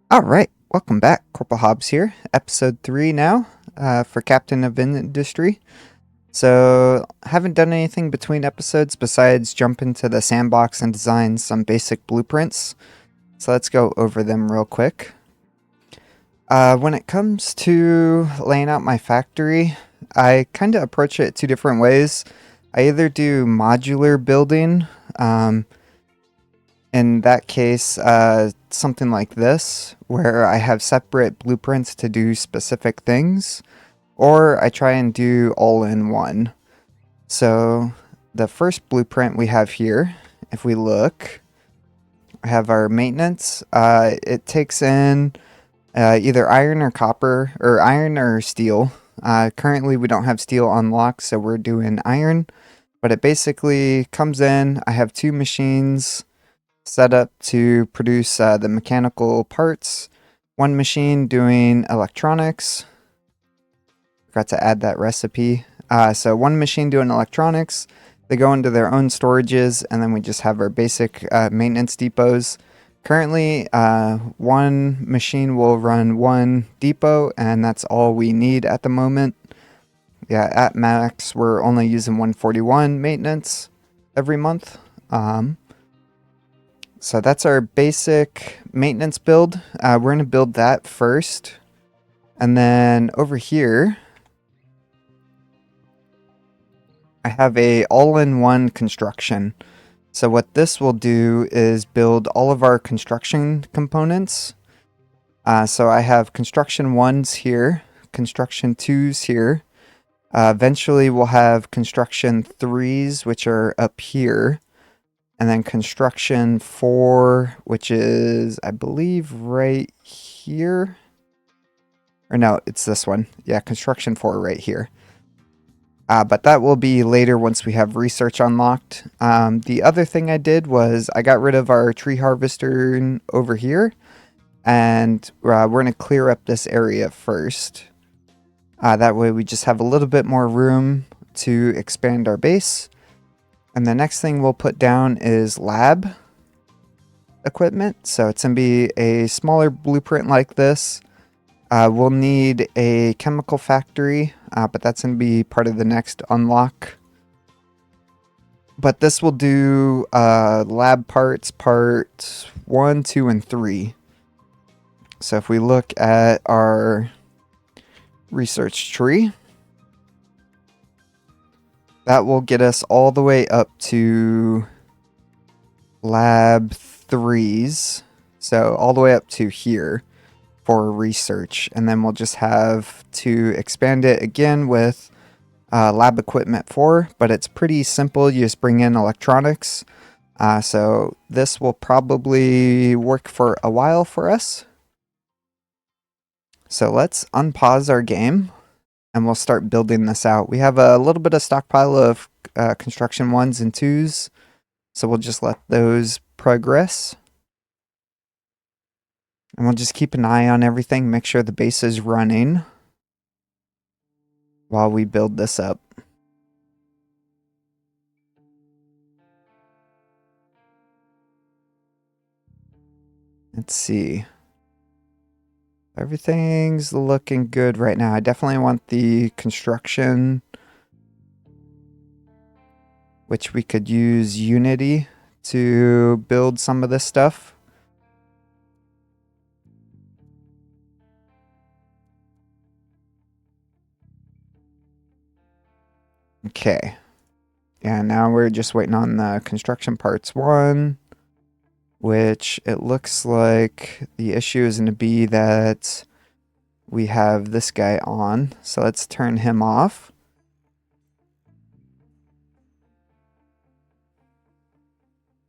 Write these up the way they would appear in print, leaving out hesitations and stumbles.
Alright, welcome back. Corporal Hobbs here. Episode 3 now for Captain of Industry. So, haven't done anything between episodes besides jump into the sandbox and design some basic blueprints. So let's go over them real quick. When it comes to laying out my factory, I kind of approach it two different ways. I either do modular building, in that case, something like this, where I have separate blueprints to do specific things, or I try and do all in one. So the first blueprint we have here, if we look, I have our maintenance. It takes in either iron or copper, or iron or steel. Currently we don't have steel unlocked, so we're doing iron, but it basically comes in. I have two machines set up to produce the mechanical parts. One machine doing electronics. Forgot to add that recipe. So one machine doing electronics. They go into their own storages, and then we just have our basic maintenance depots. Currently, one machine will run one depot, and that's all we need at the moment. Yeah, at max, we're only using 141 maintenance every month. So that's our basic maintenance build. We're going to build that first. And then over here, I have a all-in-one construction. So what this will do is build all of our construction components. So I have construction 1s here, construction 2s here. Eventually we'll have construction 3s, which are up here. And then construction 4, which is, I believe, right here. Or no, it's this one. Yeah, construction 4 right here. But that will be later once we have research unlocked. The other thing I did was I got rid of our tree harvester over here. And we're going to clear up this area first. That way we just have a little bit more room to expand our base. And the next thing we'll put down is lab equipment. So it's going to be a smaller blueprint like this. We'll need a chemical factory, but that's going to be part of the next unlock. But this will do lab parts, part 1, 2, and 3. So if we look at our research tree, that will get us all the way up to lab 3s. So all the way up to here for research. And then we'll just have to expand it again with lab equipment 4. But it's pretty simple. You just bring in electronics. So this will probably work for a while for us. So let's unpause our game. And we'll start building this out. We have a little bit of stockpile of construction 1s and 2s. So we'll just let those progress. And we'll just keep an eye on everything. Make sure the base is running while we build this up. Let's see. Everything's looking good right now. I definitely want the construction, which we could use Unity to build some of this stuff. Okay. Yeah, now we're just waiting on the construction parts 1, which it looks like the issue is going to be that we have this guy on. So let's turn him off.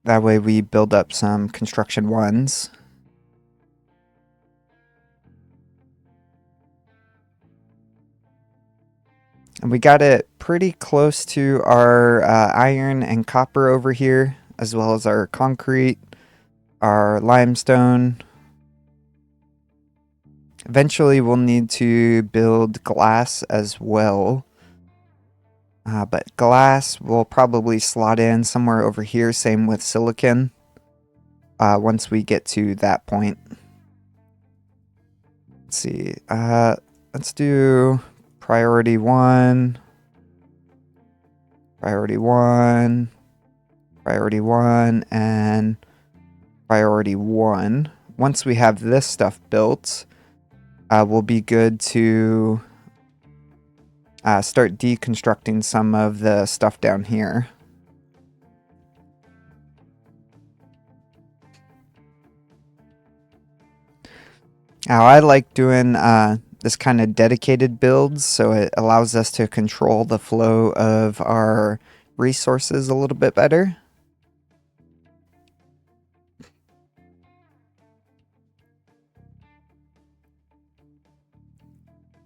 That way we build up some construction 1s. And we got it pretty close to our iron and copper over here, as well as our concrete, our limestone. Eventually we'll need to build glass as well. But glass will probably slot in somewhere over here, same with silicon, once we get to that point. Let's see. Let's do priority 1, priority 1, priority 1, and priority 1. Once we have this stuff built, we'll be good to start deconstructing some of the stuff down here. Now, I like doing this kind of dedicated builds, so it allows us to control the flow of our resources a little bit better.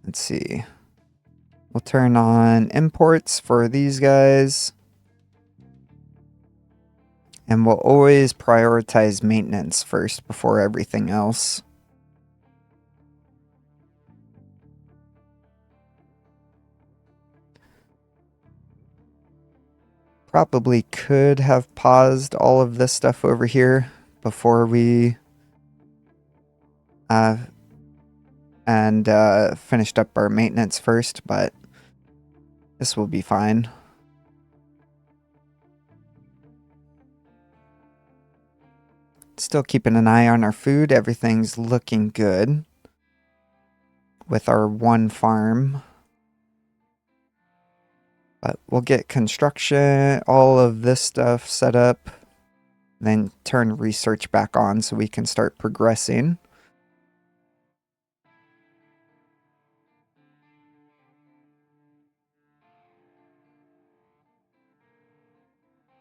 Let's see. We'll turn on imports for these guys. And we'll always prioritize maintenance first before everything else. Probably could have paused all of this stuff over here before we finished up our maintenance first, but this will be fine. Still keeping an eye on our food. Everything's looking good with our one farm. But we'll get construction, all of this stuff set up, then turn research back on so we can start progressing.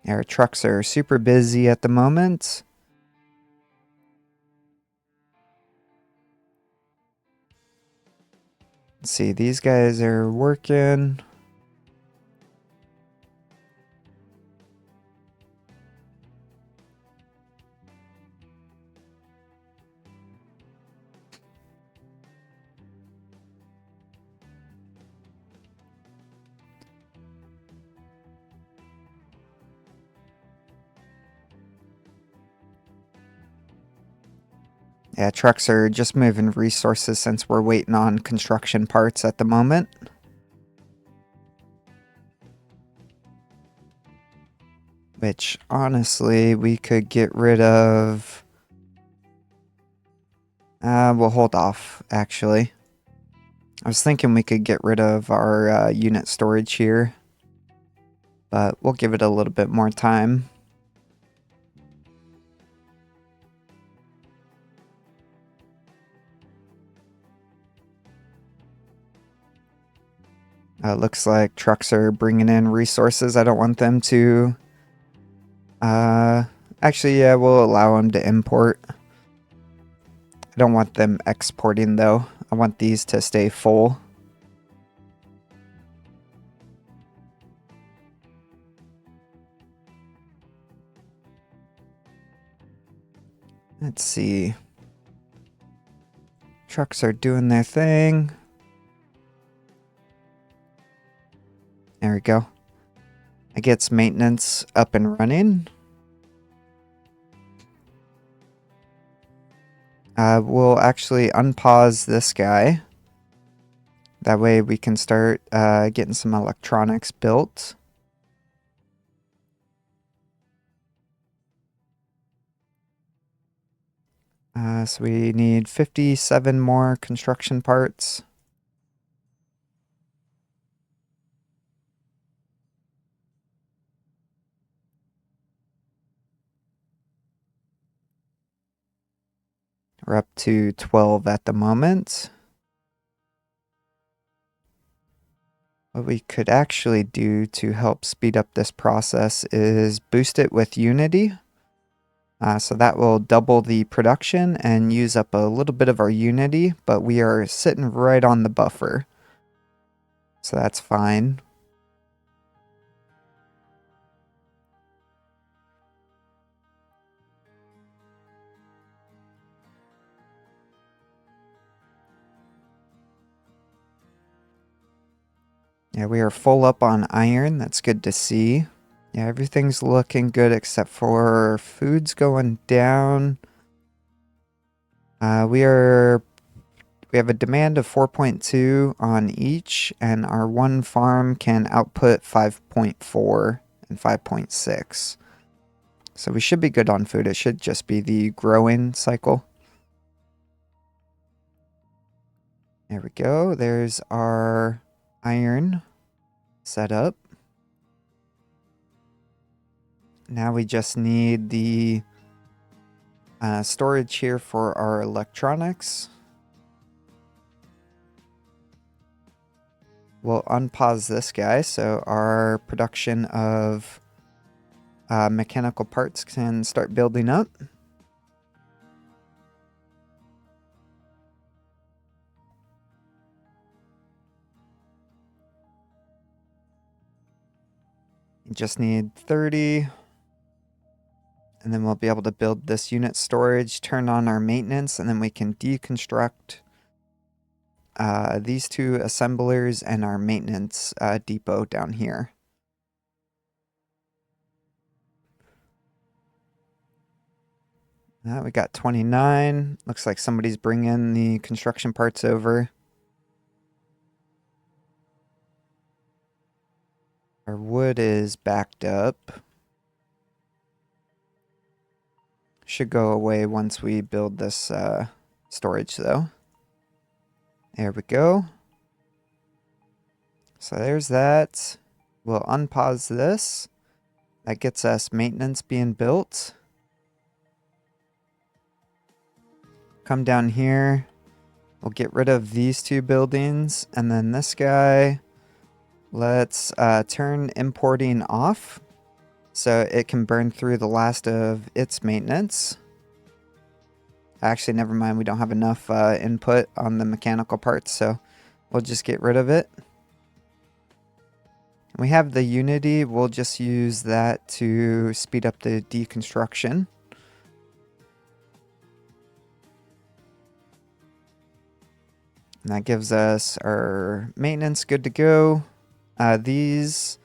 Our trucks are super busy at the moment. Let's see, these guys are working. Yeah, trucks are just moving resources since we're waiting on construction parts at the moment. Which, honestly, we could get rid of... we'll hold off, actually. I was thinking we could get rid of our unit storage here. But we'll give it a little bit more time. Looks like trucks are bringing in resources. I don't want them to... actually, yeah, we'll allow them to import. I don't want them exporting, though. I want these to stay full. Let's see. Trucks are doing their thing. There we go. It gets maintenance up and running. We'll actually unpause this guy. That way we can start getting some electronics built. So we need 57 more construction parts. We're up to 12 at the moment. What we could actually do to help speed up this process is boost it with Unity. So that will double the production and use up a little bit of our Unity, but we are sitting right on the buffer. So that's fine. Yeah, we are full up on iron. That's good to see. Yeah, everything's looking good except for food's going down. We are We have a demand of 4.2 on each, and our one farm can output 5.4 and 5.6. So we should be good on food. It should just be the growing cycle. There we go. There's our iron set up. Now we just need the storage here for our electronics. We'll unpause this guy so our production of mechanical parts can start building up. You just need 30. And then we'll be able to build this unit storage, turn on our maintenance, and then we can deconstruct these two assemblers and our maintenance depot down here. We got 29. Looks like somebody's bringing the construction parts over. Our wood is backed up. Should go away once we build this storage though. There we go. So there's that. We'll unpause this. That gets us maintenance being built. Come down here. We'll get rid of these two buildings. And then this guy, let's turn importing off so it can burn through the last of its maintenance. Actually, never mind. We don't have enough input on the mechanical parts, so we'll just get rid of it. We have the Unity. We'll just use that to speed up the deconstruction. And that gives us our maintenance good to go. These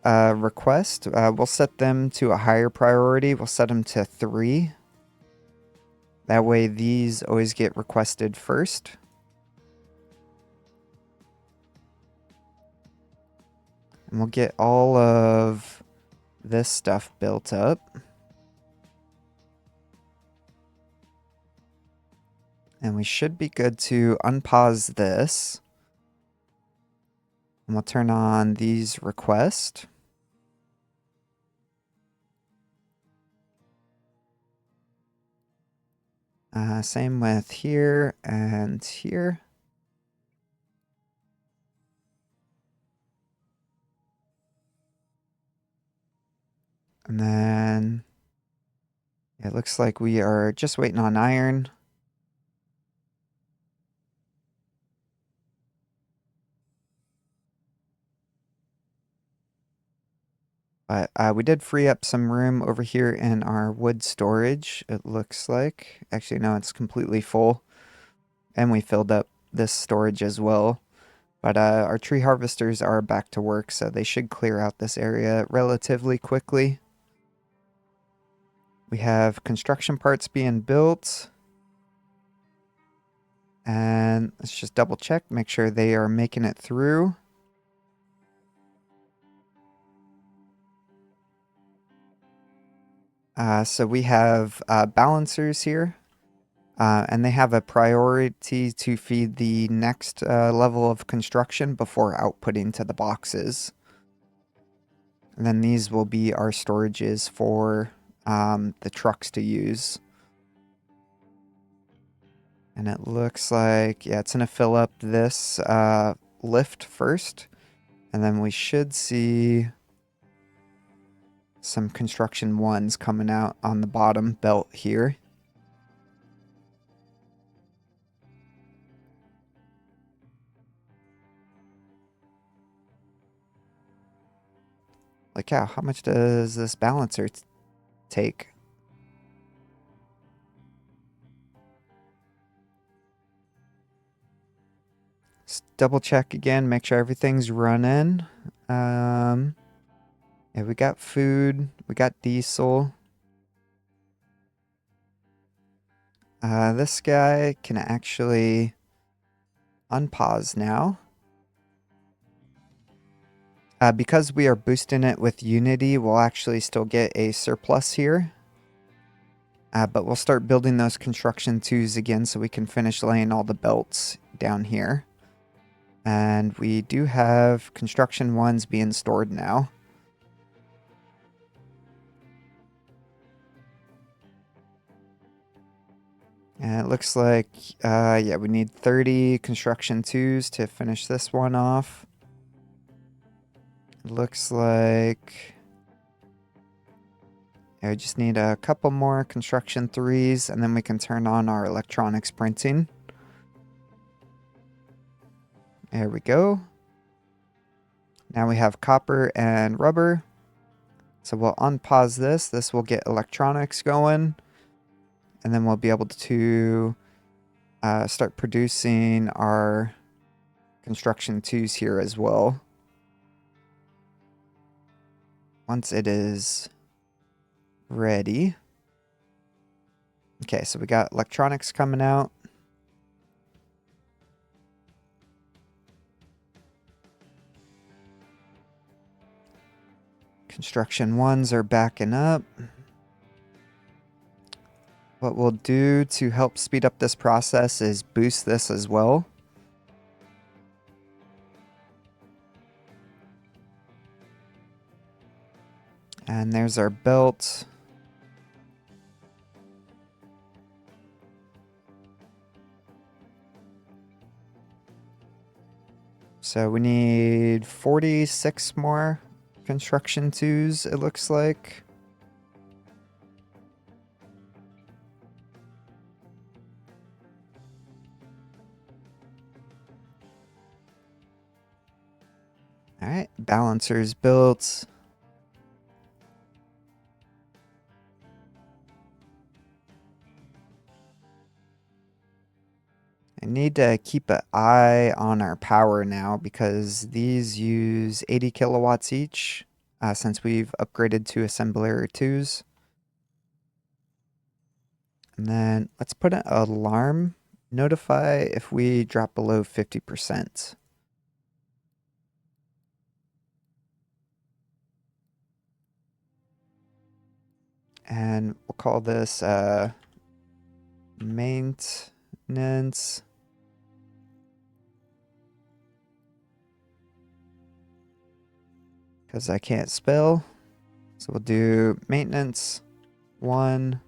requests, we'll set them to a higher priority. We'll set them to 3. That way these always get requested first. And we'll get all of this stuff built up. And we should be good to unpause this. And we'll turn on these requests. Same with here and here. And then it looks like we are just waiting on iron. But we did free up some room over here in our wood storage, it looks like. Actually, no, it's completely full. And we filled up this storage as well. But our tree harvesters are back to work, so they should clear out this area relatively quickly. We have construction parts being built. And let's just double check, make sure they are making it through. So we have balancers here, and they have a priority to feed the next level of construction before outputting to the boxes. And then these will be our storages for the trucks to use. And it looks like, yeah, it's going to fill up this lift first. And then we should see some construction ones coming out on the bottom belt here. Like, how much does this balancer take? Just double check again, make sure everything's running. Yeah, we got food, we got diesel. This guy can actually unpause now. Because we are boosting it with Unity, we'll actually still get a surplus here. But we'll start building those construction 2s again so we can finish laying all the belts down here. And we do have construction 1s being stored now. And it looks like, yeah, we need 30 construction 2s to finish this one off. It looks like I just need a couple more construction 3s, and then we can turn on our electronics printing. There we go. Now we have copper and rubber. So we'll unpause this. This will get electronics going. And then we'll be able to start producing our construction 2s here as well. Once it is ready. Okay, so we got electronics coming out. Construction 1s are backing up. What we'll do to help speed up this process is boost this as well. And there's our belt. So we need 46 more construction 2s, it looks like. Alright, balancer's built. I need to keep an eye on our power now because these use 80 kilowatts each since we've upgraded to assembler 2s. And then let's put an alarm. Notify if we drop below 50%. And we'll call this maintenance. Because I can't spell. So we'll do maintenance 1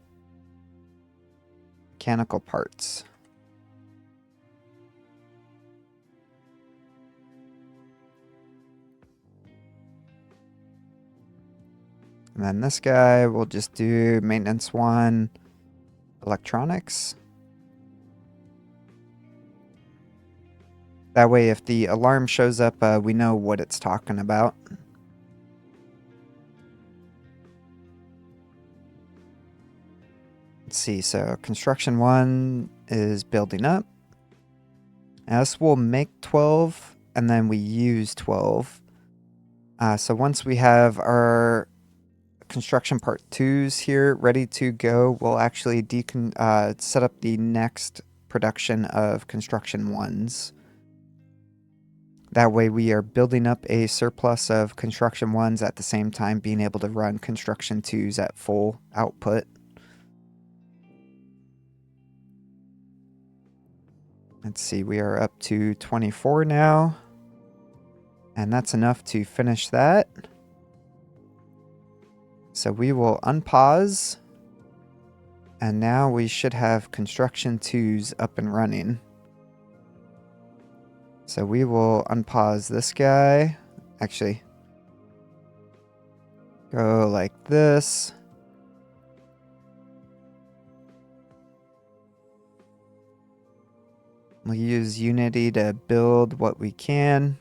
mechanical parts. And then this guy will just do maintenance 1 electronics. That way if the alarm shows up, we know what it's talking about. Let's see, so construction 1 is building up. Now this will make 12, and then we use 12. So once we have our construction part 2s here ready to go, we'll actually set up the next production of construction 1s. That way we are building up a surplus of construction 1s at the same time being able to run construction 2s at full output. Let's see, we are up to 24 now. And that's enough to finish that. So we will unpause. And now we should have construction 2s up and running. So we will unpause this guy. Actually, go like this. We'll use Unity to build what we can.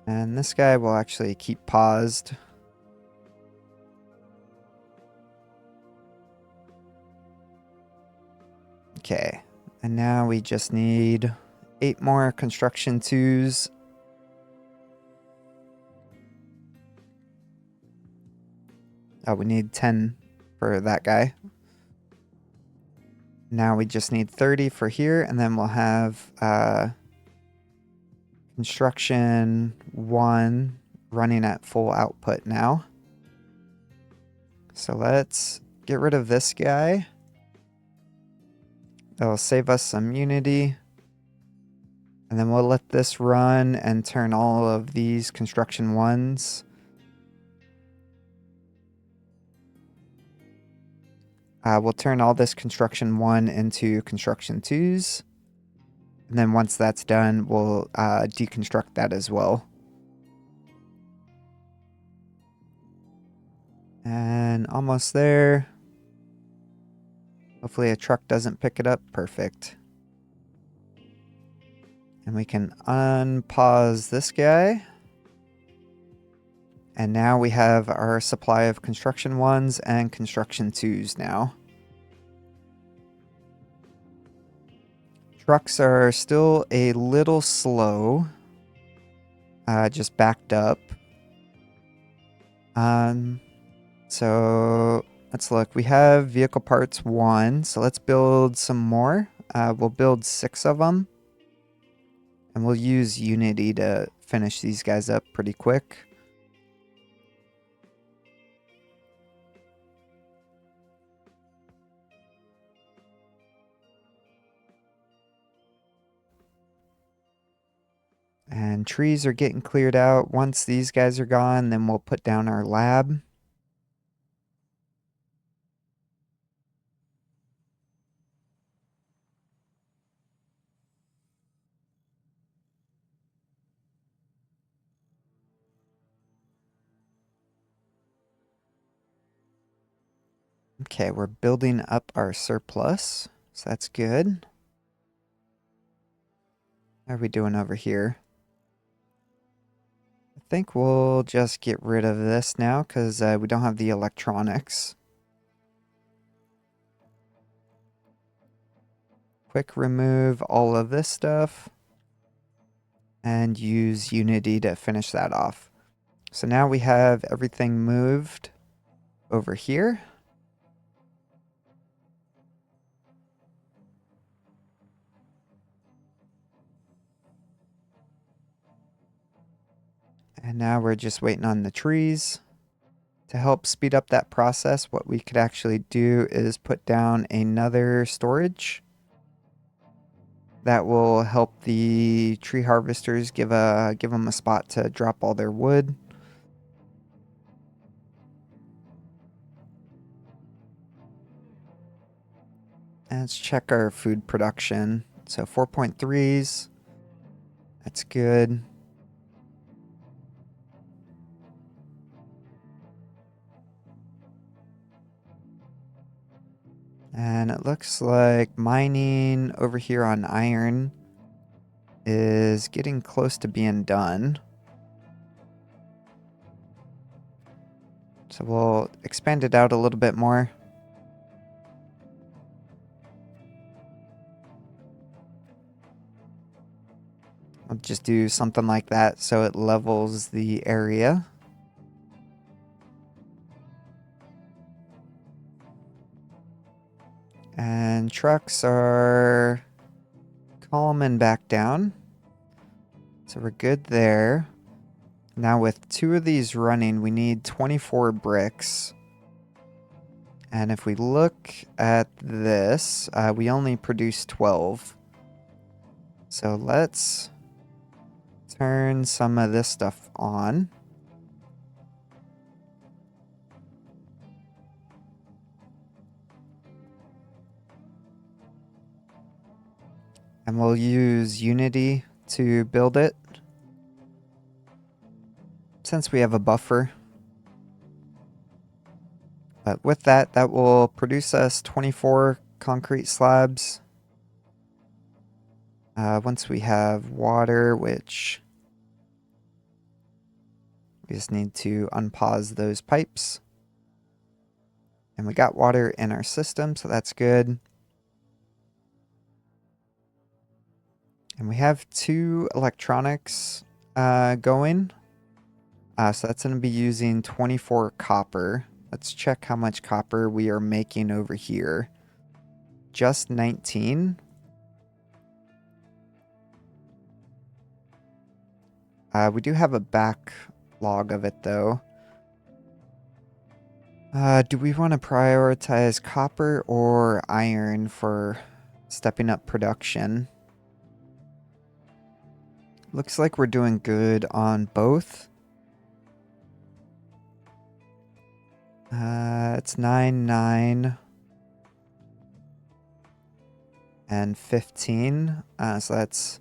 And this guy will actually keep paused. Okay, and now we just need 8 more construction 2s. Oh, we need 10 for that guy. Now we just need 30 for here, and then we'll have construction 1 running at full output now. So let's get rid of this guy. That'll save us some unity. And then we'll let this run and turn all of these construction 1s. We'll turn all this construction 1 into construction 2s. And then once that's done, we'll deconstruct that as well. And almost there. Hopefully a truck doesn't pick it up. Perfect. And we can unpause this guy. And now we have our supply of construction 1s and construction 2s now. Trucks are still a little slow. Just backed up. So let's look. We have vehicle parts 1. So let's build some more. We'll build 6 of them. And we'll use Unity to finish these guys up pretty quick. And trees are getting cleared out. Once these guys are gone, then we'll put down our lab. Okay, we're building up our surplus, so that's good. How are we doing over here? I think we'll just get rid of this now because we don't have the electronics. Quick remove all of this stuff and use Unity to finish that off. So now we have everything moved over here. And now we're just waiting on the trees. To help speed up that process, what we could actually do is put down another storage. That will help the tree harvesters give them a spot to drop all their wood. And let's check our food production. So 4.3s. That's good. And it looks like mining over here on iron is getting close to being done. So we'll expand it out a little bit more. I'll just do something like that so it levels the area. And trucks are calming back down. So we're good there. Now with 2 of these running, we need 24 bricks. And if we look at this, we only produce 12. So let's turn some of this stuff on. And we'll use Unity to build it. Since we have a buffer. But with that, that will produce us 24 concrete slabs. Once we have water, which we just need to unpause those pipes. And we got water in our system, so that's good. And we have 2 electronics going. So that's going to be using 24 copper. Let's check how much copper we are making over here. just 19. We do have a backlog of it though. Do we want to prioritize copper or iron for stepping up production? Looks like we're doing good on both. It's 9, 9, and 15. So that's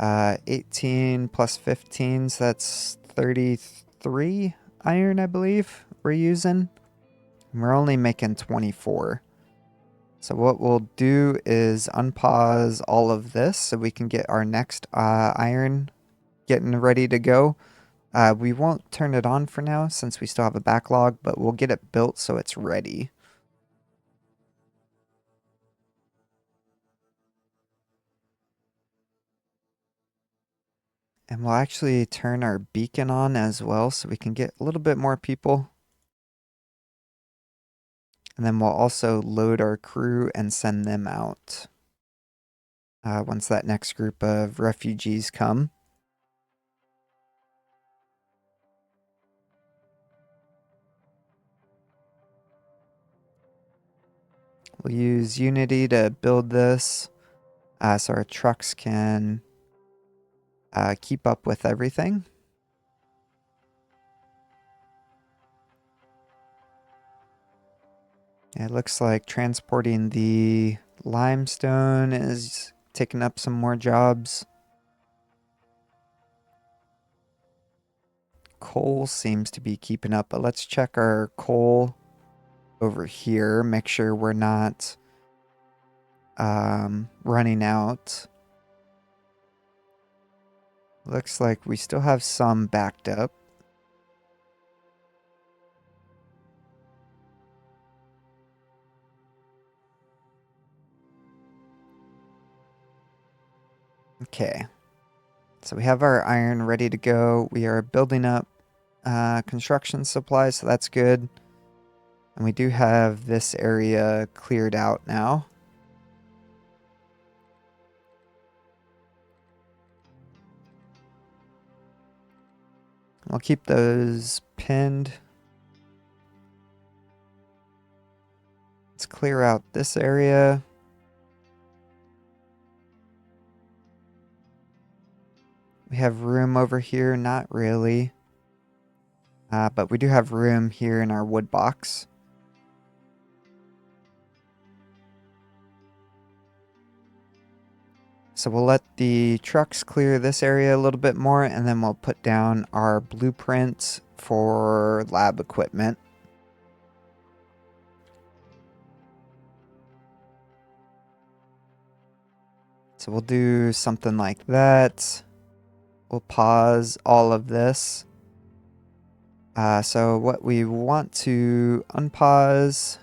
18 plus 15, so that's 33 iron, I believe, we're using. And we're only making 24. So what we'll do is unpause all of this so we can get our next iron getting ready to go. We won't turn it on for now since we still have a backlog, but we'll get it built so it's ready. And we'll actually turn our beacon on as well so we can get a little bit more people. And then we'll also load our crew and send them out once that next group of refugees come. We'll use Unity to build this so our trucks can keep up with everything. It looks like transporting the limestone is taking up some more jobs. Coal seems to be keeping up, but let's check our coal over here. Make sure we're not running out. Looks like we still have some backed up. Okay. So we have our iron ready to go. We are building up construction supplies, so that's good. And we do have this area cleared out now. I'll keep those pinned. Let's clear out this area. We have room over here, not really. But we do have room here in our wood box. So we'll let the trucks clear this area a little bit more, and then we'll put down our blueprint for lab equipment. So we'll do something like that. We'll pause all of this. So what we want to unpause,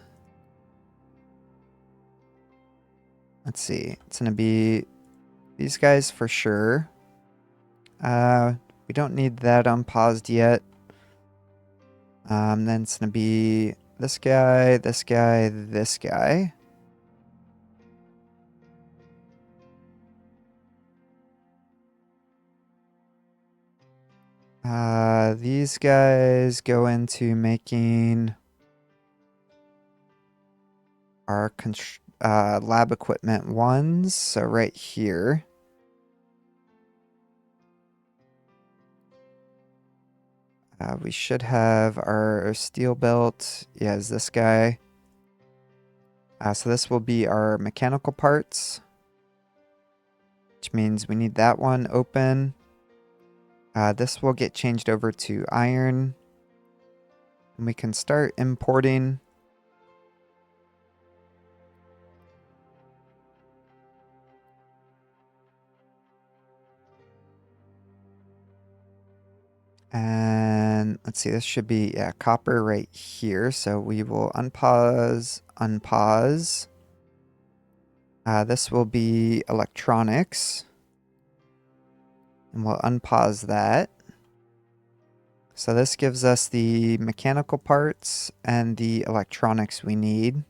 let's see, it's going to be these guys for sure. We don't need that unpaused yet. Then it's going to be this guy, this guy, this guy. These guys go into making our lab equipment ones, so right here. We should have our steel belt. Yeah, is this guy. So this will be our mechanical parts, which means we need that one open. This will get changed over to iron. And we can start importing. And let's see, this should be, yeah, copper right here. So we will unpause, unpause. This will be electronics. And we'll unpause that. So this gives us the mechanical parts and the electronics we need.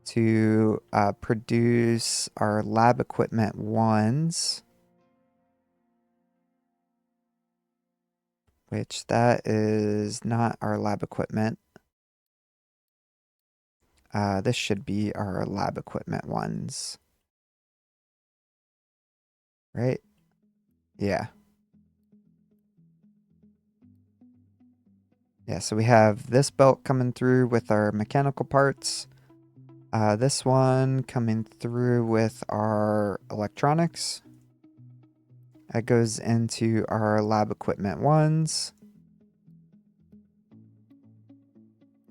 to produce our lab equipment ones, which that is not our lab equipment. This should be our lab equipment ones, right? Yeah. Yeah, so we have this belt coming through with our mechanical parts. This one coming through with our electronics. That goes into our lab equipment ones.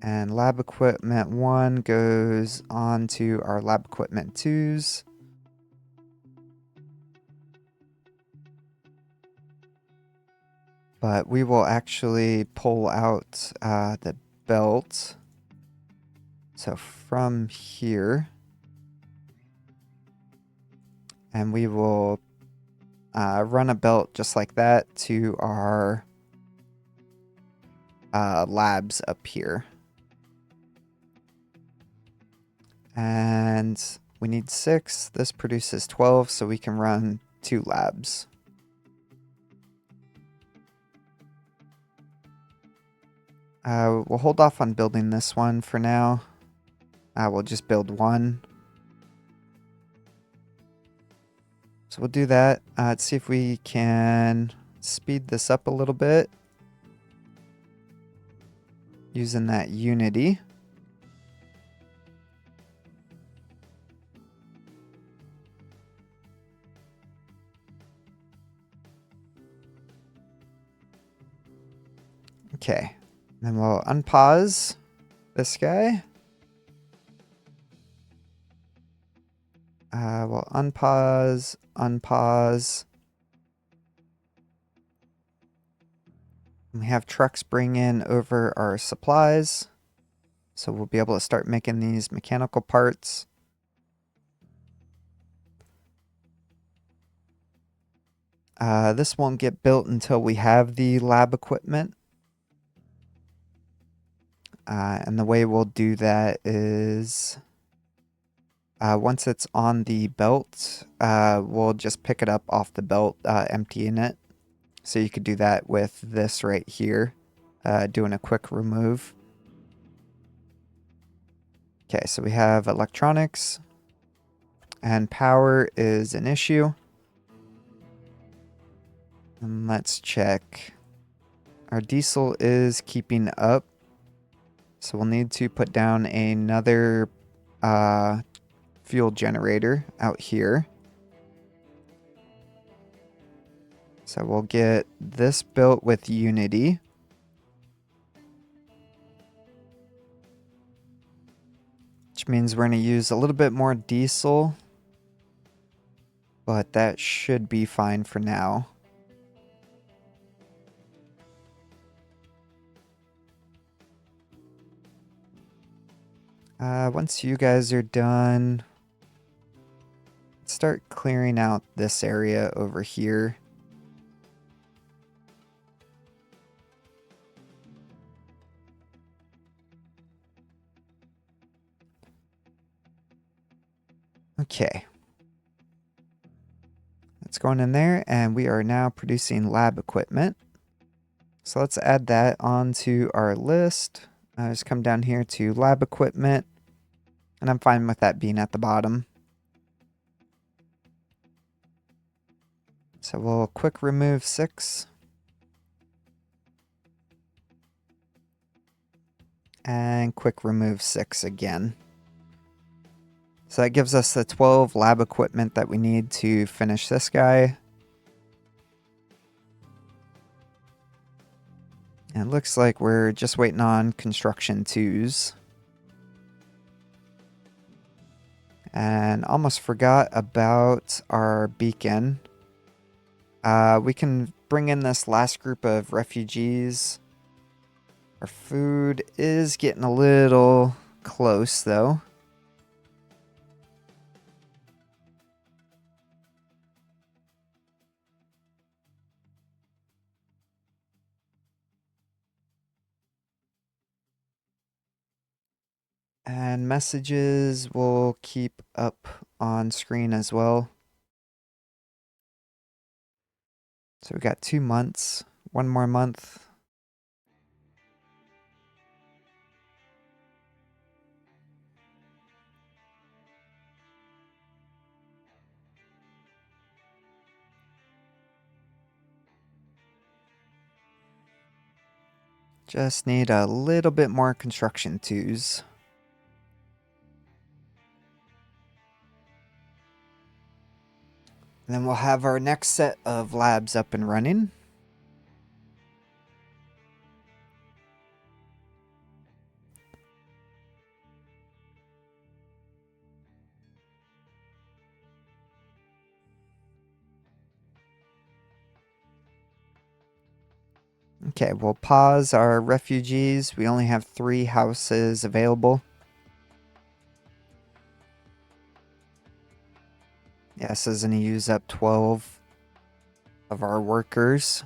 And lab equipment 1 goes on to our lab equipment 2s. But we will actually pull out the belt. So from here, and we will run a belt just like that to our labs up here. And we need 6. This produces 12, so we can run 2 labs. We'll hold off on building this one for now. We'll just build one. So we'll do that. Let's see if we can speed this up a little bit using that Unity. Okay, then we'll unpause this guy. We'll unpause. We have trucks bring in over our supplies. So we'll be able to start making these mechanical parts. This won't get built until we have the lab equipment. And the way we'll do that is once it's on the belt, we'll just pick it up off the belt, emptying it. So you could do that with this right here, doing a quick remove. Okay, so we have electronics, and power is an issue. And let's check. Our diesel is keeping up. So we'll need to put down another fuel generator out here. So we'll get this built with Unity. Which means we're going to use a little bit more diesel. But that should be fine for now. Once you guys are done, start clearing out this area over here. Okay. It's going in there, and we are now producing lab equipment. So let's add that onto our list. Just come down here to lab equipment, and I'm fine with that being at the bottom. So we'll quick remove 6. And quick remove 6 again. So that gives us the 12 lab equipment that we need to finish this guy. And it looks like we're just waiting on construction 2s. And almost forgot about our beacon. We can bring in this last group of refugees. Our food is getting a little close, though. And messages will keep up on screen as well. So we got 2 months, 1 more month. Just need a little bit more construction twos. And then we'll have our next set of labs up and running. Okay, we'll pause our refugees. We only have 3 houses available. Yeah, this is going to use up 12 of our workers.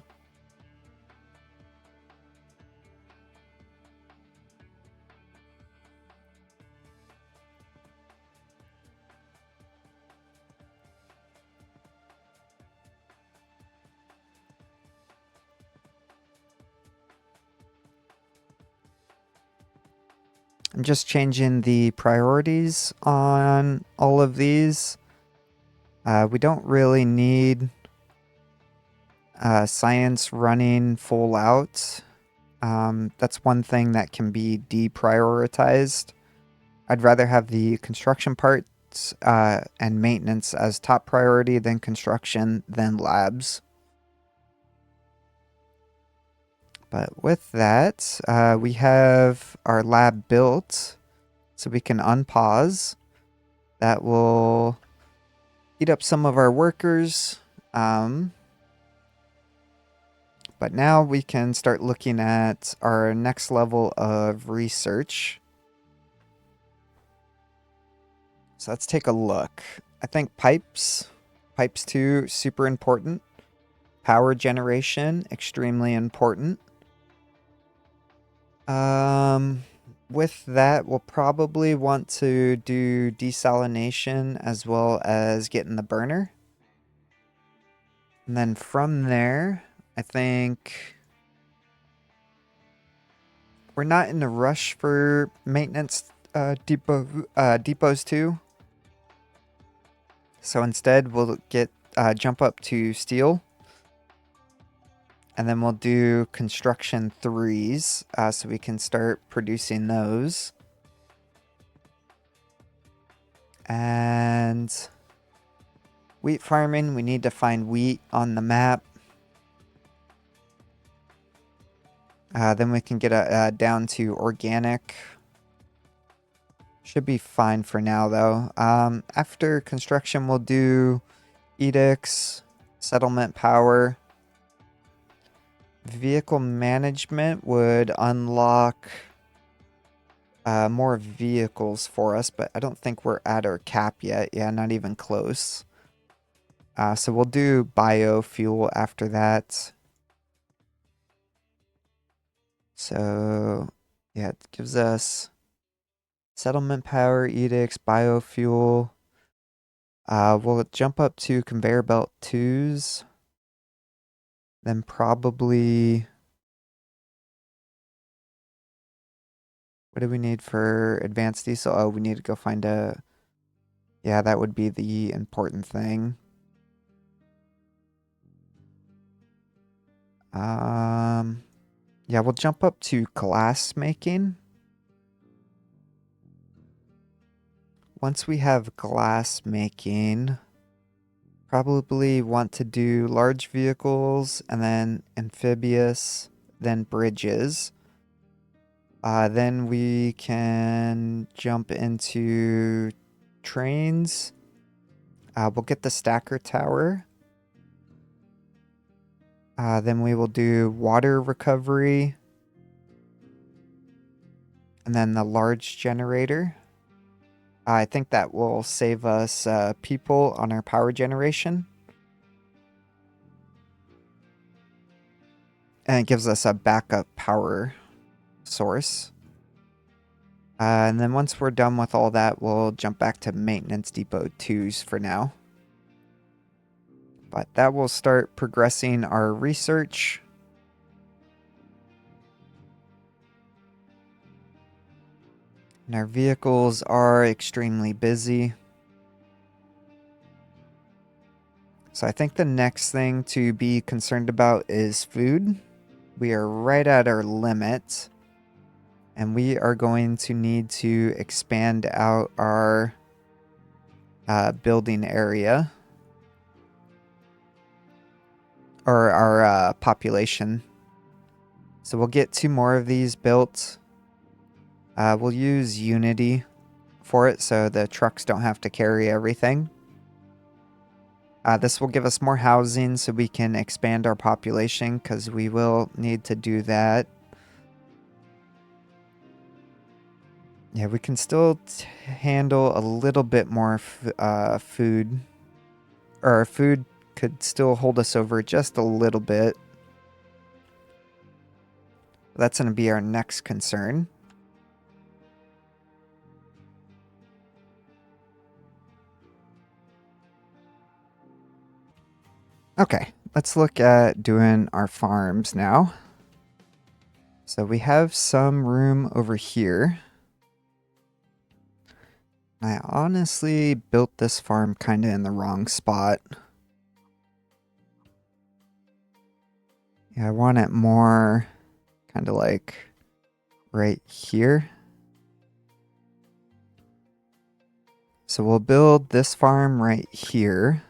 I'm just changing the priorities on all of these. We don't really need science running full out. That's one thing that can be deprioritized. I'd rather have the construction parts and maintenance as top priority than construction, then labs. But with that, we have our lab built, so we can unpause. That will eat up some of our workers. But now we can start looking at our next level of research. So let's take a look. I think pipes 2, super important. Power generation, extremely important. With that, we'll probably want to do desalination as well as getting the burner. And then from there, I think we're not in a rush for maintenance depots too. So instead, we'll get jump up to steel. And then we'll do construction 3s so we can start producing those. And wheat farming, we need to find wheat on the map. Then we can get down to organic. Should be fine for now though. After construction, we'll do edicts, settlement power. Vehicle management would unlock more vehicles for us, but I don't think we're at our cap yet. Yeah, not even close. So we'll do biofuel after that. So yeah, it gives us settlement power, edicts, biofuel. We'll jump up to conveyor belt 2s. Then probably, what do we need for advanced diesel? Oh, we need to go find a, yeah, that would be the important thing. Yeah, we'll jump up to glass making. Once we have glass making, probably want to do large vehicles and then amphibious, then bridges. Then we can jump into trains. We'll get the stacker tower. Then we will do water recovery. And then the large generator. I think that will save us people on our power generation. And it gives us a backup power source. And then once we're done with all that, we'll jump back to maintenance depot 2s for now. But that will start progressing our research. And our vehicles are extremely busy. So I think the next thing to be concerned about is food. We are right at our limit. And we are going to need to expand out our building area. Or our population. So we'll get 2 more of these built. We'll use Unity for it so the trucks don't have to carry everything. This will give us more housing so we can expand our population because we will need to do that. Yeah, we can still handle a little bit more food. Or our food could still hold us over just a little bit. That's going to be our next concern. Okay, let's look at doing our farms now. So we have some room over here. I honestly built this farm kind of in the wrong spot. Yeah, I want it more kind of like right here. So we'll build this farm right here.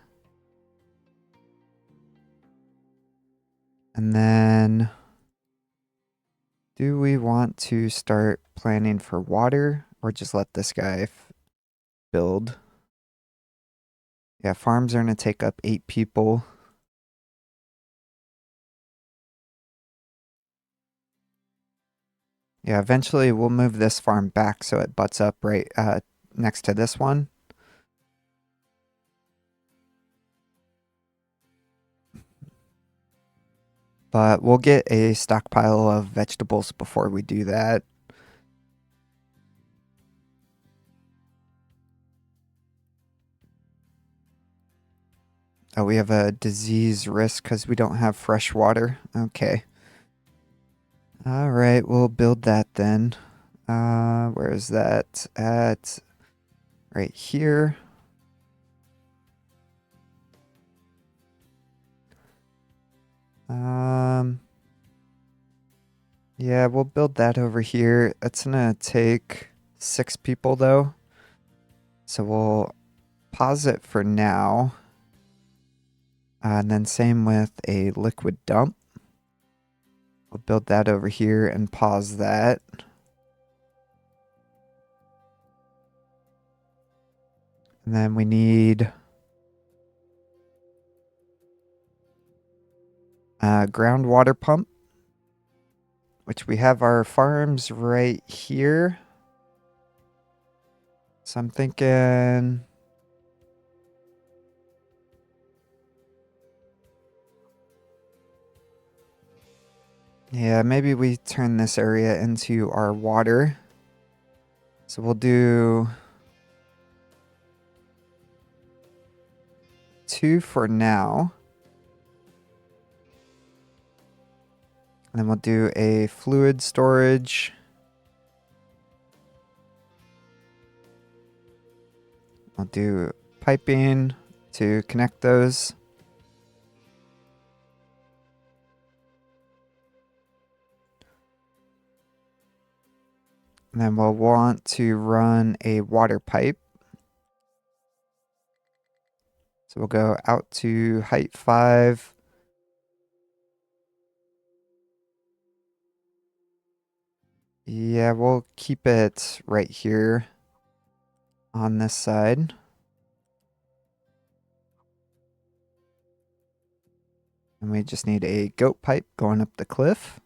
And then do we want to start planning for water or just let this guy build? Yeah, farms are going to take up 8 people. Yeah, eventually we'll move this farm back so it butts up right next to this one. But we'll get a stockpile of vegetables before we do that. Oh, we have a disease risk because we don't have fresh water. Okay. All right, we'll build that then. Where is that? At right here. Yeah, we'll build that over here. It's gonna take 6 people though. So we'll pause it for now. And then same with a liquid dump. We'll build that over here and pause that. And then we need a groundwater pump, which we have our farms right here. So I'm thinking... yeah, maybe we turn this area into our water. So we'll do 2 for now. And then we'll do a fluid storage. We'll do piping to connect those. And then we'll want to run a water pipe. So we'll go out to height 5. Yeah, we'll keep it right here on this side. And we just need a goat pipe going up the cliff.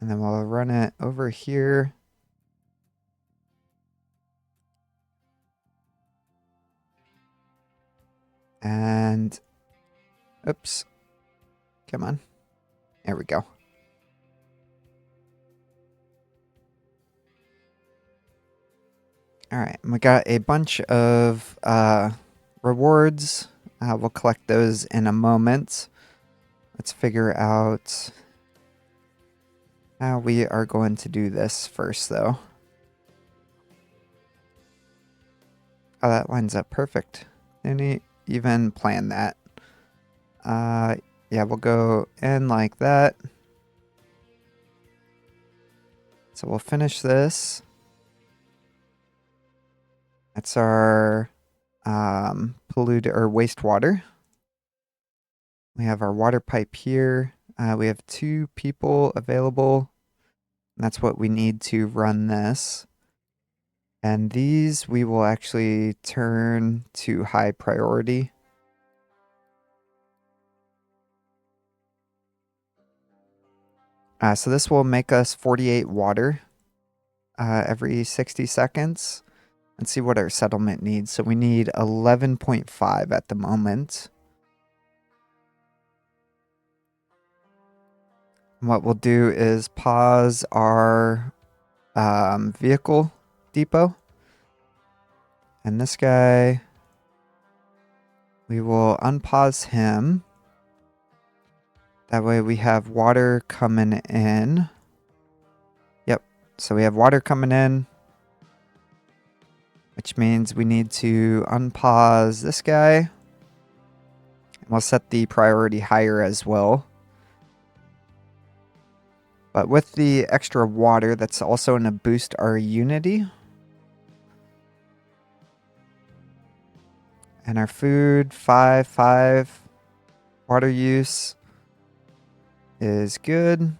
And then we'll run it over here. And, oops. Come on. There we go. All right, we got a bunch of rewards. We'll collect those in a moment. Let's figure out how we are going to do this first, though. Oh, that lines up perfect. Didn't even plan that. Yeah, we'll go in like that. So we'll finish this. That's our polluted or wastewater. We have our water pipe here. We have 2 people available. And that's what we need to run this. And these we will actually turn to high priority. So this will make us 48 water every 60 seconds. Let's see what our settlement needs. So we need 11.5 at the moment. And what we'll do is pause our vehicle depot. And this guy, we will unpause him. That way we have water coming in. Yep, so we have water coming in, which means we need to unpause this guy. And we'll set the priority higher as well. But with the extra water, that's also going to boost our unity. And our food, 5. Water use is good.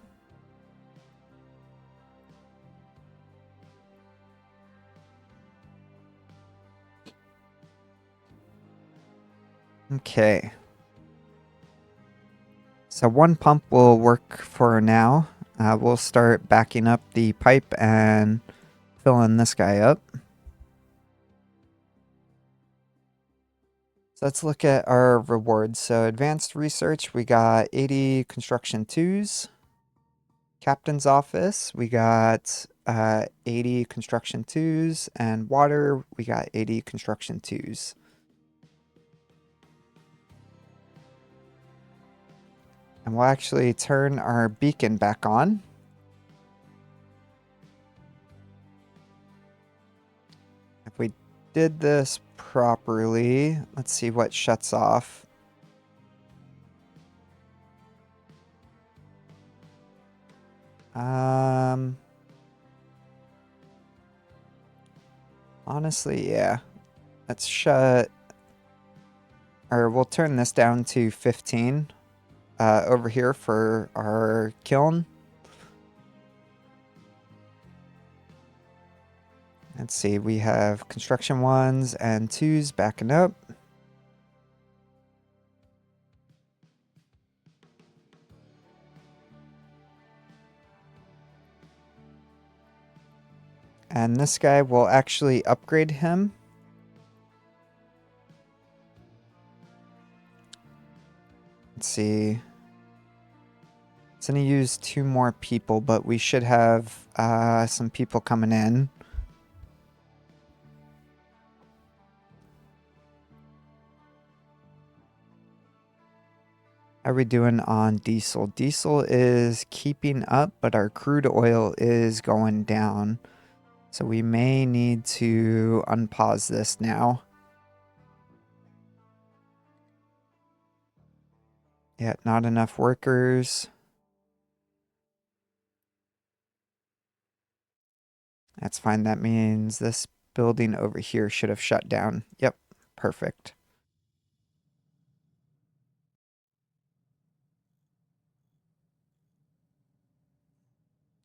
Okay. So 1 pump will work for now. We'll start backing up the pipe and filling this guy up. So let's look at our rewards. So advanced research, we got 80 construction 2s. Captain's office, we got 80 construction 2s. And water, we got 80 construction 2s. And we'll actually turn our beacon back on. If we did this properly, let's see what shuts off. Honestly, yeah. Let's shut, or we'll turn this down to 15 over here for our kiln. Let's see, we have construction 1s and 2s backing up. And this guy will actually upgrade him. Let's see. It's going to use 2 more people, but we should have some people coming in. How are we doing on diesel? Diesel is keeping up, but our crude oil is going down. So we may need to unpause this now. Yeah, not enough workers. That's fine. That means this building over here should have shut down. Yep, perfect.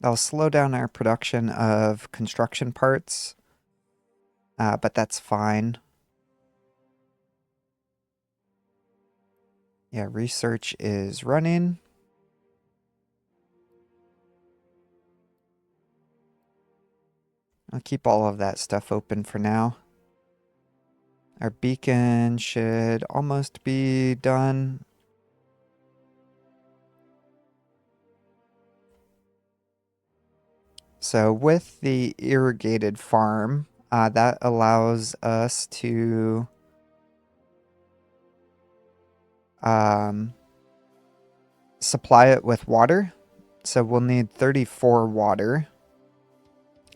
That'll slow down our production of construction parts, but that's fine. Yeah, research is running. I'll keep all of that stuff open for now. Our beacon should almost be done. So with the irrigated farm, that allows us to supply it with water. So we'll need 34 water,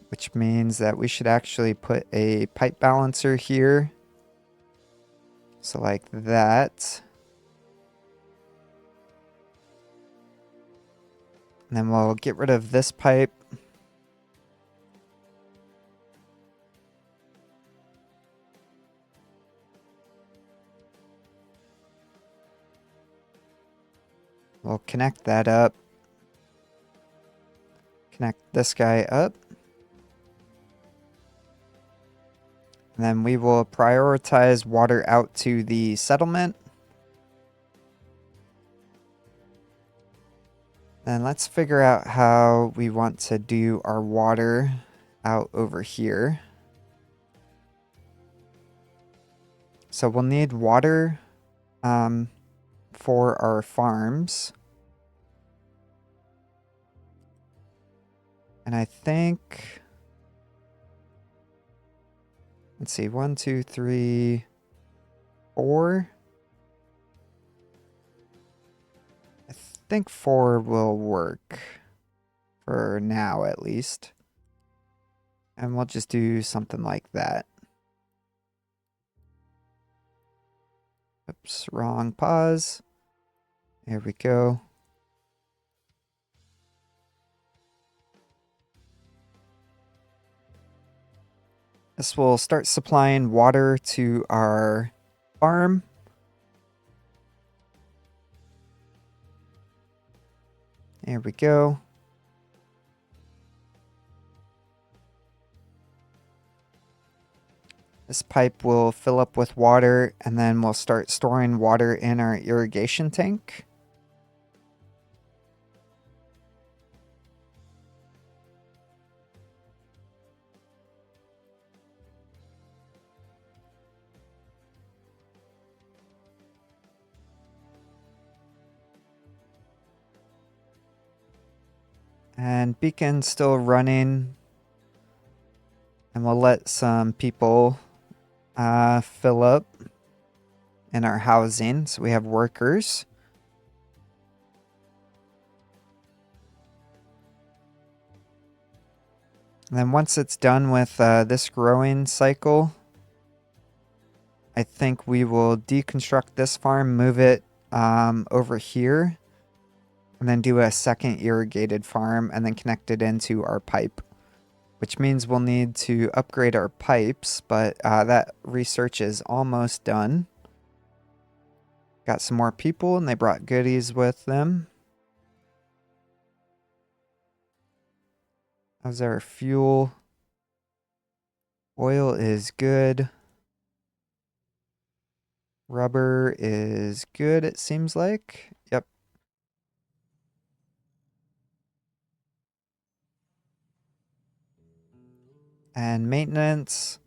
which means that we should actually put a pipe balancer here. So like that. And then we'll get rid of this pipe. We'll connect that up. Connect this guy up. And then we will prioritize water out to the settlement. Then let's figure out how we want to do our water out over here. So we'll need water for our farms. And I think, let's see, 1, 2, 3, 4. I think 4 will work for now at least. And we'll just do something like that. Oops, wrong pause. There we go. This will start supplying water to our farm. There we go. This pipe will fill up with water, and then we'll start storing water in our irrigation tank. And beacon's still running. And we'll let some people fill up in our housing. So we have workers. And then once it's done with this growing cycle, I think we will deconstruct this farm, move it over here, and then do a second irrigated farm and then connect it into our pipe. Which means we'll need to upgrade our pipes, but that research is almost done. Got some more people, and they brought goodies with them. How's our fuel? Oil is good. Rubber is good, it seems like. Yep. And maintenance.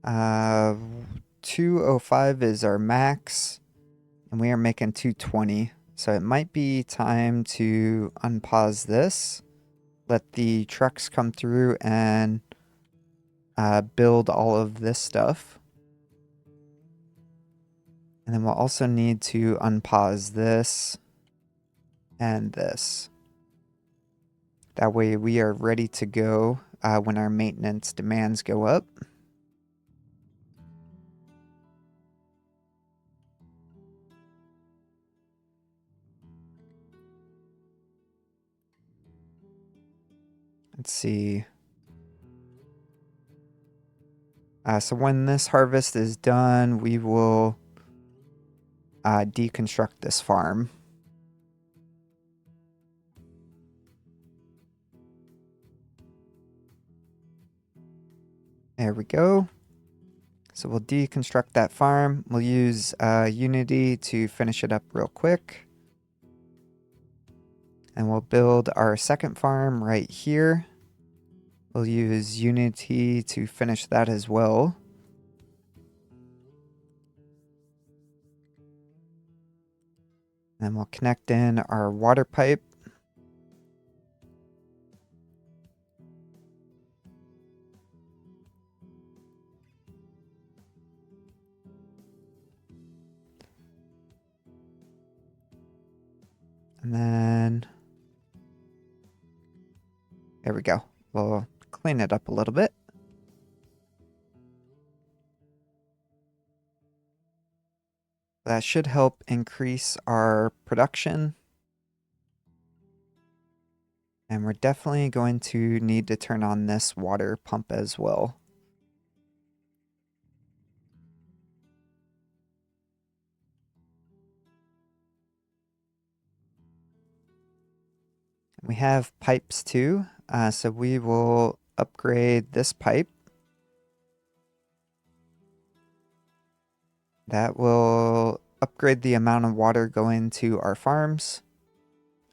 205 is our max. And we are making 220. So it might be time to unpause this. Let the trucks come through and build all of this stuff. And then we'll also need to unpause this and this. That way we are ready to go when our maintenance demands go up. Let's see. So when this harvest is done, we will deconstruct this farm. There we go. So we'll deconstruct that farm. We'll use Unity to finish it up real quick. And we'll build our second farm right here. We'll use Unity to finish that as well. Then we'll connect in our water pipe. There we go. We'll clean it up a little bit. That should help increase our production. And we're definitely going to need to turn on this water pump as well. We have pipes too, so we will upgrade this pipe. That will upgrade the amount of water going to our farms,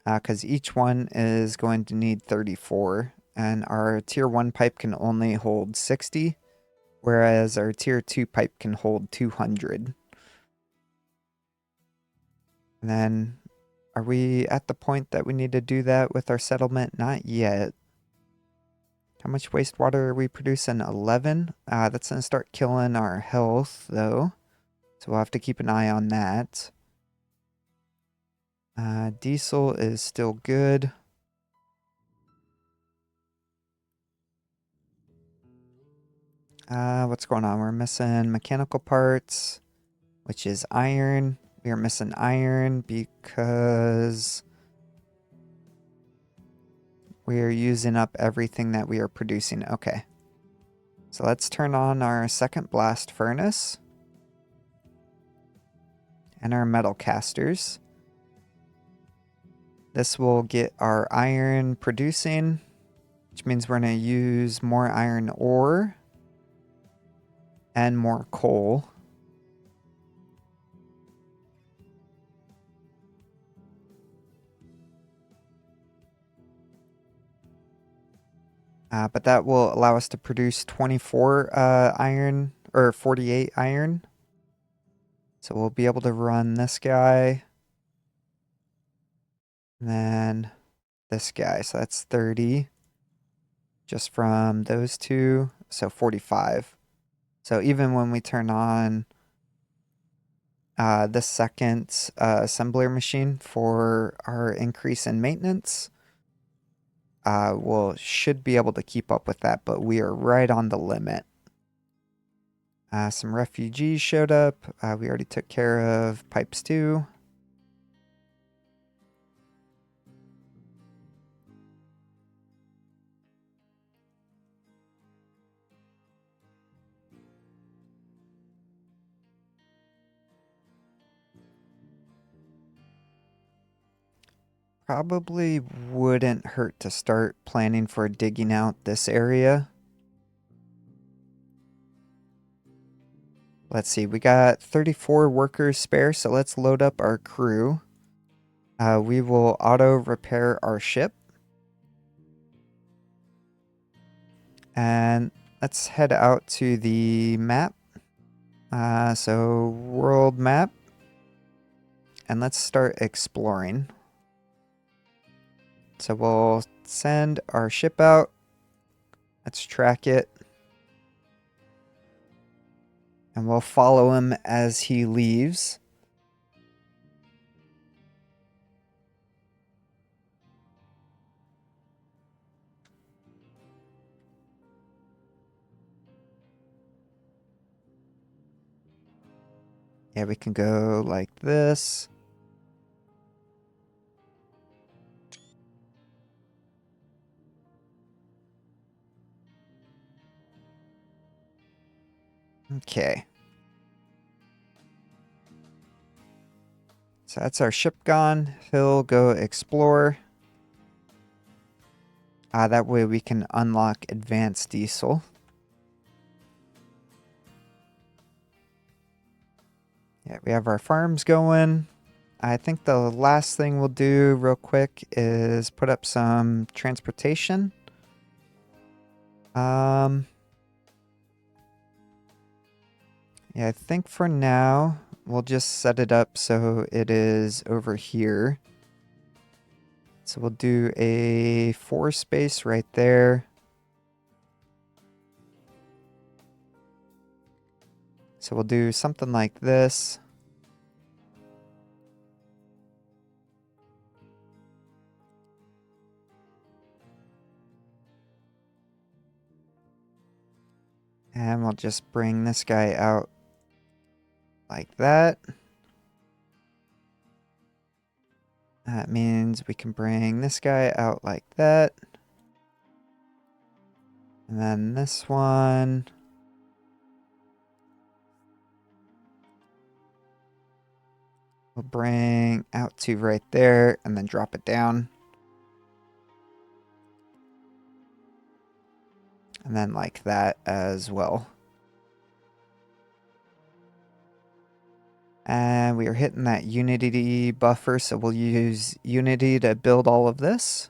because each one is going to need 34, and our tier 1 pipe can only hold 60, whereas our tier 2 pipe can hold 200. And then, are we at the point that we need to do that with our settlement? Not yet. How much wastewater are we producing? 11? That's going to start killing our health, though. So we'll have to keep an eye on that. Diesel is still good. What's going on? We're missing mechanical parts, which is iron. We are missing iron because we are using up everything that we are producing. Okay. So let's turn on our second blast furnace and our metal casters. This will get our iron producing, which means we're going to use more iron ore and more coal. But that will allow us to produce 24 iron, or 48 iron. So we'll be able to run this guy. And then this guy. So that's 30. Just from those two. So 45. So even when we turn on the second assembler machine for our increase in maintenance, we'll should be able to keep up with that, but we are right on the limit. Some refugees showed up. We already took care of pipes too. Probably wouldn't hurt to start planning for digging out this area. Let's see, we got 34 workers spare, so let's load up our crew. We will auto repair our ship. And let's head out to the map. So world map. And let's start exploring. So we'll send our ship out. Let's track it. And we'll follow him as he leaves. Yeah, we can go like this. Okay. So that's our ship gone. He'll go explore. That way we can unlock advanced diesel. Yeah, we have our farms going. I think the last thing we'll do real quick is put up some transportation. Yeah, I think for now we'll just set it up so it is over here. So we'll do a 4 space right there. So we'll do something like this. And we'll just bring this guy out like that. That means we can bring this guy out like that. And then this one. We'll bring out to right there and then drop it down. And then like that as well. And we are hitting that Unity buffer, so we'll use Unity to build all of this.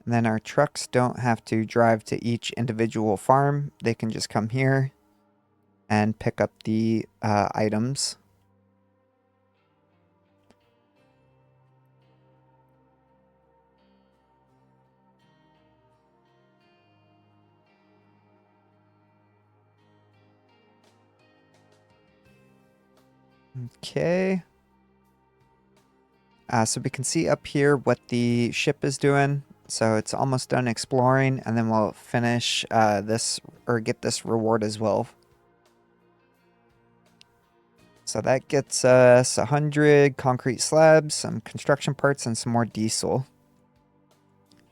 And then our trucks don't have to drive to each individual farm. They can just come here and pick up the items. Okay. So we can see up here what the ship is doing. So it's almost done exploring, and then we'll finish this, or get this reward as well. So that gets us 100 concrete slabs, some construction parts, and some more diesel.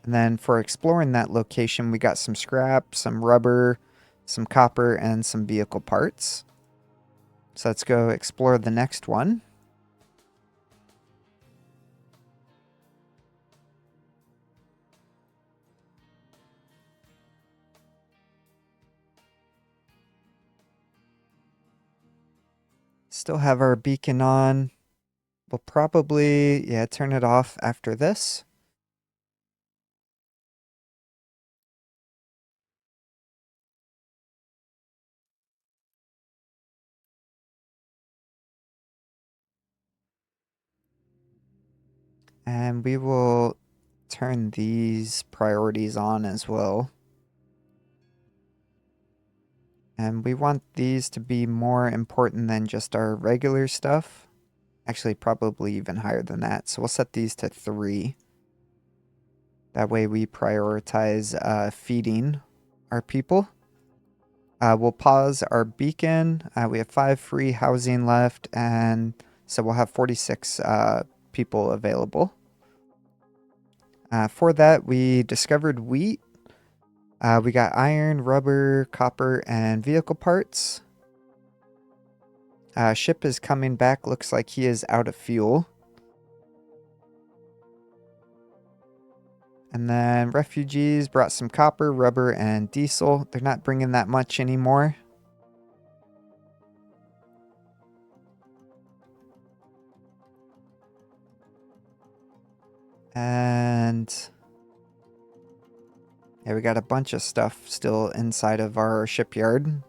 And then for exploring that location, we got some scrap, some rubber, some copper, and some vehicle parts. So let's go explore the next one. Still have our beacon on. We'll probably, yeah, turn it off after this. And we will turn these priorities on as well. And we want these to be more important than just our regular stuff. Actually, probably even higher than that. So we'll set these to 3. That way we prioritize feeding our people. We'll pause our beacon. We have 5 free housing left, and so we'll have 46 people available. For that, we discovered wheat. We got iron, rubber, copper, and vehicle parts. Ship is coming back. Looks like he is out of fuel. And then refugees brought some copper, rubber, and diesel. They're not bringing that much anymore. And yeah, we got a bunch of stuff still inside of our shipyard.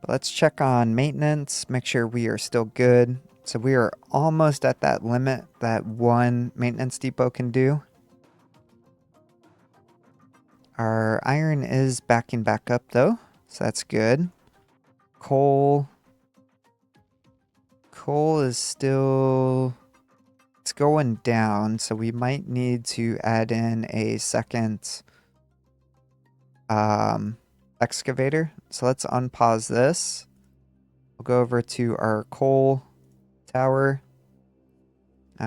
But let's check on maintenance, make sure we are still good. So we are almost at that limit that one maintenance depot can do. Our iron is backing back up though, so that's good. Coal is still, it's going down, so we might need to add in a second excavator. So let's unpause this. We'll go over to our coal tower.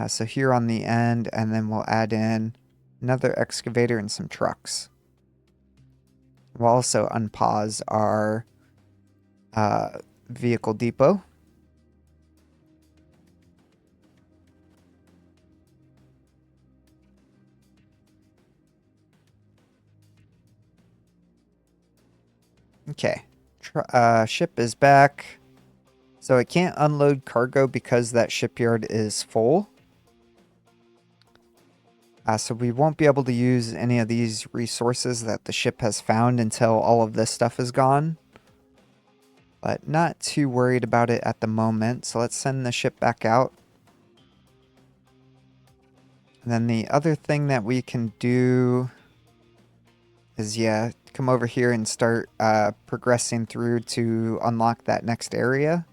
So here on the end, and then we'll add in another excavator and some trucks. We'll also unpause our vehicle depot. Okay, ship is back. So it can't unload cargo because that shipyard is full. So we won't be able to use any of these resources that the ship has found until all of this stuff is gone. But not too worried about it at the moment. So let's send the ship back out. And then the other thing that we can do is, yeah, come over here and start progressing through to unlock that next area.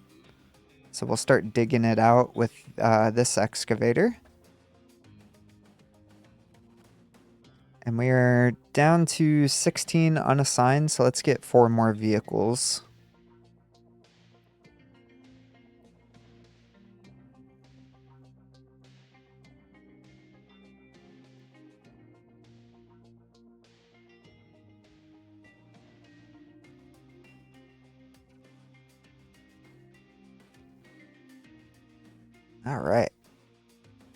So we'll start digging it out with this excavator. And we are down to 16 unassigned, so let's get 4 more vehicles. All right.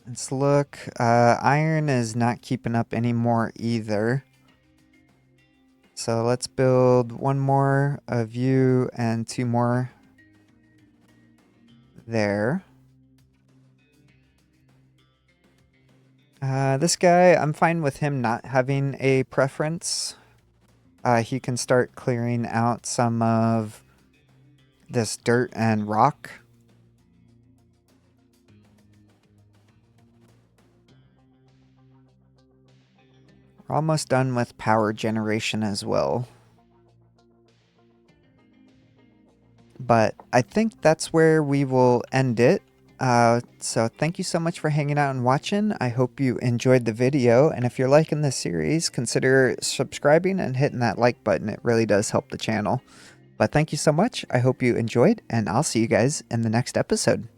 Let's look. Iron is not keeping up anymore either. So let's build 1 more of you and 2 more there. This guy, I'm fine with him not having a preference. He can start clearing out some of this dirt and rock. We're almost done with power generation as well. But I think that's where we will end it. So thank you so much for hanging out and watching. I hope you enjoyed the video. And if you're liking this series, consider subscribing and hitting that like button. It really does help the channel. But thank you so much. I hope you enjoyed, and I'll see you guys in the next episode.